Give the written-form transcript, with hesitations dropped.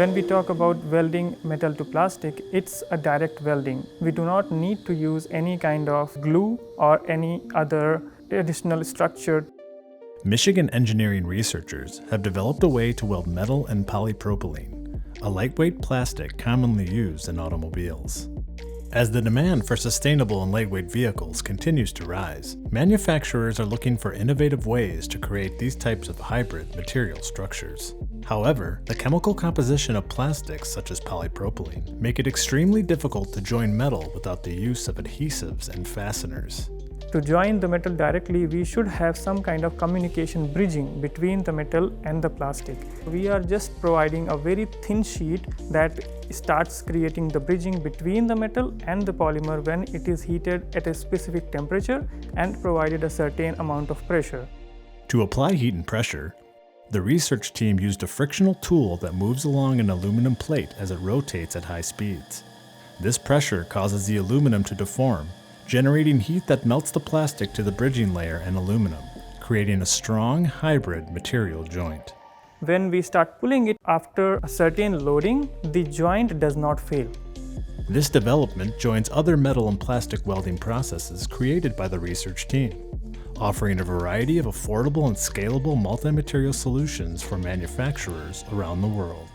When we talk about welding metal to plastic, it's a direct welding. We do not need to use any kind of glue or any other additional structure. Michigan engineering researchers have developed a way to weld metal and polypropylene, a lightweight plastic commonly used in automobiles. As the demand for sustainable and lightweight vehicles continues to rise, manufacturers are looking for innovative ways to create these types of hybrid material structures. However, the chemical composition of plastics such as polypropylene make it extremely difficult to join metal without the use of adhesives and fasteners. To join the metal directly, we should have some kind of communication bridging between the metal and the plastic. We are just providing a very thin sheet that starts creating the bridging between the metal and the polymer when it is heated at a specific temperature and provided a certain amount of pressure. To apply heat and pressure, the research team used a frictional tool that moves along an aluminum plate as it rotates at high speeds. This pressure causes the aluminum to deform, generating heat that melts the plastic to the bridging layer and aluminum, creating a strong hybrid material joint. When we start pulling it after a certain loading, the joint does not fail. This development joins other metal and plastic welding processes created by the research team, offering a variety of affordable and scalable multi-material solutions for manufacturers around the world.